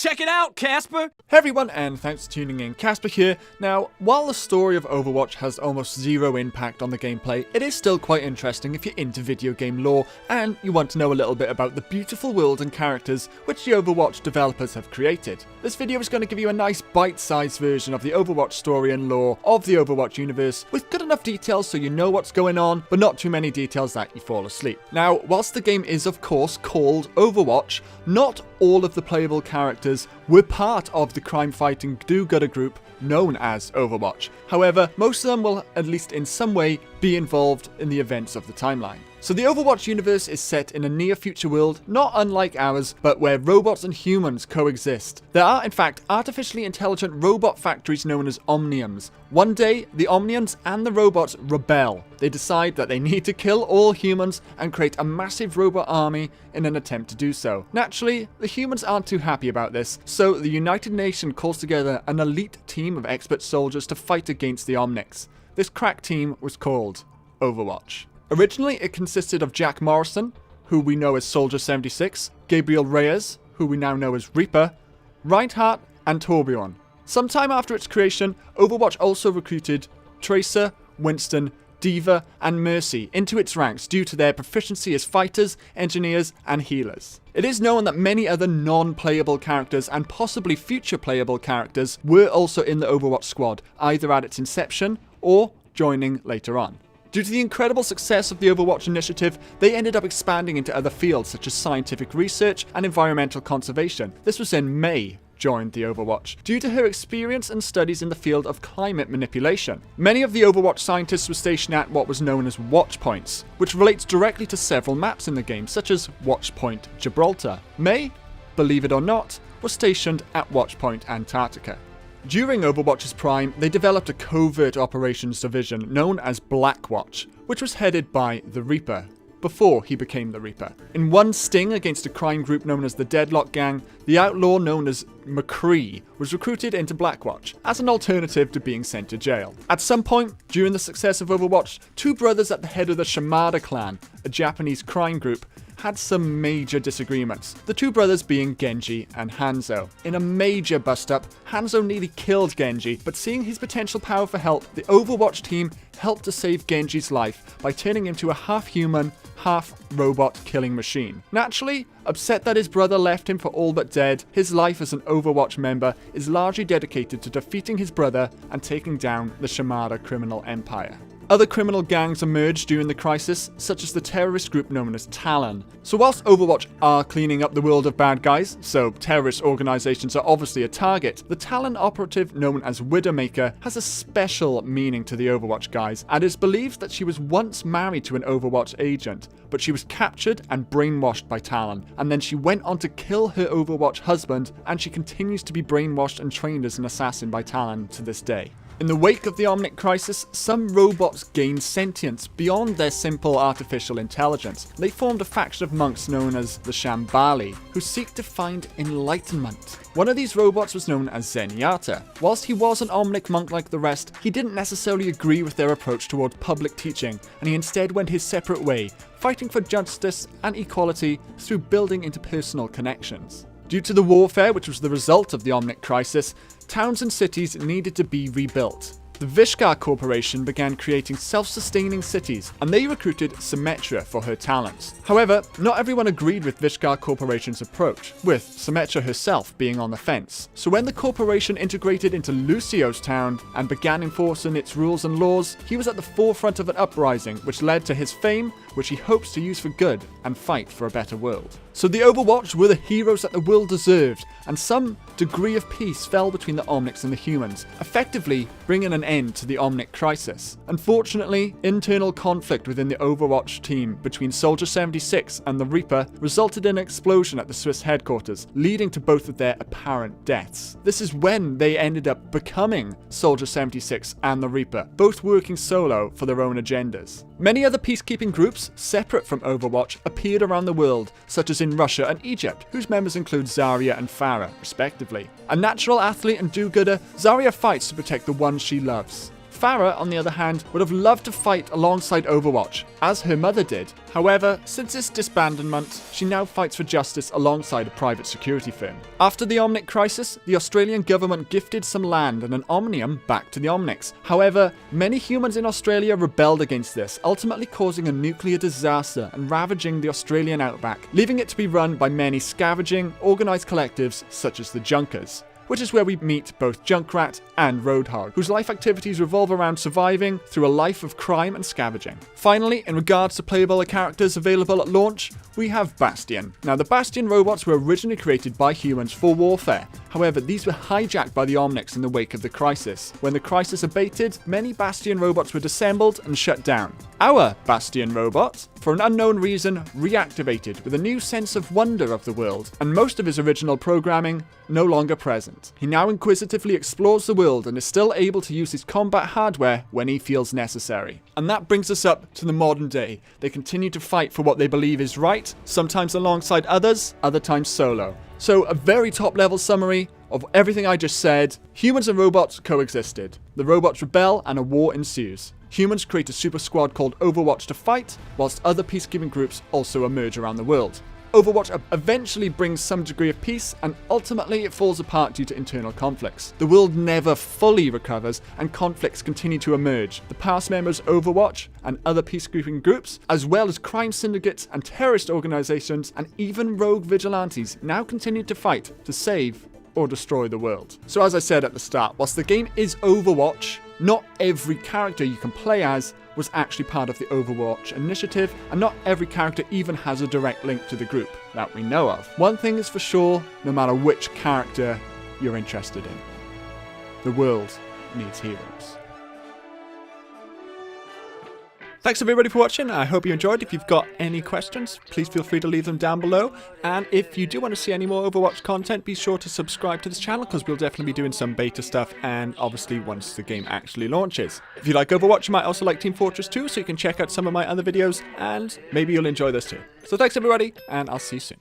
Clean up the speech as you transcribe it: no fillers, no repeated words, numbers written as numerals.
Check it out, Casper! Hey everyone, and thanks for tuning in. Casper here. Now, while the story of Overwatch has almost zero impact on the gameplay, it is still quite interesting if you're into video game lore and you want to know a little bit about the beautiful world and characters which the Overwatch developers have created. This video is going to give you a nice bite-sized version of the Overwatch story and lore of the Overwatch universe with good enough details so you know what's going on, but not too many details that you fall asleep. Now, whilst the game is of course called Overwatch, not all of the playable characters were part of the crime-fighting do-gooder group known as Overwatch. However, most of them will, at least in some way, be involved in the events of the timeline. So the Overwatch universe is set in a near-future world, not unlike ours, but where robots and humans coexist. There are, in fact, artificially intelligent robot factories known as Omniums. One day, the Omniums and the robots rebel. They decide that they need to kill all humans and create a massive robot army in an attempt to do so. Naturally, the humans aren't too happy about this, so the United Nations calls together an elite team of expert soldiers to fight against the Omnics. This crack team was called Overwatch. Originally, it consisted of Jack Morrison, who we know as Soldier 76, Gabriel Reyes, who we now know as Reaper, Reinhardt, and Torbjorn. Sometime after its creation, Overwatch also recruited Tracer, Winston, D.Va, and Mercy into its ranks due to their proficiency as fighters, engineers, and healers. It is known that many other non-playable characters and possibly future playable characters were also in the Overwatch squad, either at its inception or joining later on. Due to the incredible success of the Overwatch initiative, they ended up expanding into other fields such as scientific research and environmental conservation. This was when May joined the Overwatch, due to her experience and studies in the field of climate manipulation. Many of the Overwatch scientists were stationed at what was known as watch points, which relates directly to several maps in the game, such as Watch Point Gibraltar. May, believe it or not, was stationed at Watch Point Antarctica. During Overwatch's prime, they developed a covert operations division known as Blackwatch, which was headed by the Reaper, before he became the Reaper. In one sting against a crime group known as the Deadlock Gang, the outlaw known as McCree was recruited into Blackwatch as an alternative to being sent to jail. At some point, during the success of Overwatch, two brothers at the head of the Symmetra clan, a Japanese crime group, had some major disagreements, the two brothers being Genji and Hanzo. In a major bust-up, Hanzo nearly killed Genji, but seeing his potential power for help, the Overwatch team helped to save Genji's life by turning him into a half-human, half-robot killing machine. Naturally, upset that his brother left him for all but dead, his life as an Overwatch member is largely dedicated to defeating his brother and taking down the Symmetra criminal empire. Other criminal gangs emerged during the crisis, such as the terrorist group known as Talon. So whilst Overwatch are cleaning up the world of bad guys, so terrorist organizations are obviously a target, the Talon operative known as Widowmaker has a special meaning to the Overwatch guys, and is believed that she was once married to an Overwatch agent, but she was captured and brainwashed by Talon, and then she went on to kill her Overwatch husband, and she continues to be brainwashed and trained as an assassin by Talon to this day. In the wake of the Omnic Crisis, some robots gained sentience beyond their simple artificial intelligence. They formed a faction of monks known as the Shambali, who seek to find enlightenment. One of these robots was known as Zenyatta. Whilst he was an Omnic monk like the rest, he didn't necessarily agree with their approach toward public teaching, and he instead went his separate way, fighting for justice and equality through building interpersonal connections. Due to the warfare, which was the result of the Omnic Crisis, towns and cities needed to be rebuilt. The Vishkar Corporation began creating self-sustaining cities, and they recruited Symmetra for her talents. However, not everyone agreed with Vishkar Corporation's approach, with Symmetra herself being on the fence. So when the corporation integrated into Lucio's town and began enforcing its rules and laws, he was at the forefront of an uprising, which led to his fame, which he hopes to use for good and fight for a better world. So the Overwatch were the heroes that the world deserved, and some degree of peace fell between the Omnics and the humans, effectively bringing an end to the Omnic Crisis. Unfortunately, internal conflict within the Overwatch team between Soldier 76 and the Reaper resulted in an explosion at the Swiss headquarters, leading to both of their apparent deaths. This is when they ended up becoming Soldier 76 and the Reaper, both working solo for their own agendas. Many other peacekeeping groups, separate from Overwatch, appeared around the world, such as in Russia and Egypt, whose members include Zarya and Pharah, respectively. A natural athlete and do-gooder, Zarya fights to protect the ones she loves. Pharah, on the other hand, would have loved to fight alongside Overwatch, as her mother did. However, since its disbandment, she now fights for justice alongside a private security firm. After the Omnic Crisis, the Australian government gifted some land and an Omnium back to the Omnics. However, many humans in Australia rebelled against this, ultimately causing a nuclear disaster and ravaging the Australian outback, leaving it to be run by many scavenging, organised collectives such as the Junkers, which is where we meet both Junkrat and Roadhog, whose life activities revolve around surviving through a life of crime and scavenging. Finally, in regards to playable characters available at launch, we have Bastion. Now, the Bastion robots were originally created by humans for warfare. However, these were hijacked by the Omnics in the wake of the Crisis. When the Crisis abated, many Bastion robots were disassembled and shut down. Our Bastion robot, for an unknown reason, reactivated with a new sense of wonder of the world, and most of his original programming no longer present. He now inquisitively explores the world and is still able to use his combat hardware when he feels necessary. And that brings us up to the modern day. They continue to fight for what they believe is right, sometimes alongside others, other times solo. So a very top level summary of everything I just said. Humans and robots coexisted. The robots rebel and a war ensues. Humans create a super squad called Overwatch to fight, whilst other peacekeeping groups also emerge around the world. Overwatch eventually brings some degree of peace, and ultimately it falls apart due to internal conflicts. The world never fully recovers, and conflicts continue to emerge. The past members of Overwatch and other peacekeeping groups, as well as crime syndicates and terrorist organizations, and even rogue vigilantes, now continue to fight to save or destroy the world. So as I said at the start, whilst the game is Overwatch, not every character you can play as was actually part of the Overwatch initiative, and not every character even has a direct link to the group that we know of. One thing is for sure, no matter which character you're interested in, the world needs heroes. Thanks everybody for watching. I hope you enjoyed. If you've got any questions, please feel free to leave them down below. And if you do want to see any more Overwatch content, be sure to subscribe to this channel, because we'll definitely be doing some beta stuff, and obviously once the game actually launches. If you like Overwatch, you might also like Team Fortress 2, so you can check out some of my other videos, and maybe you'll enjoy this too. So thanks everybody, and I'll see you soon.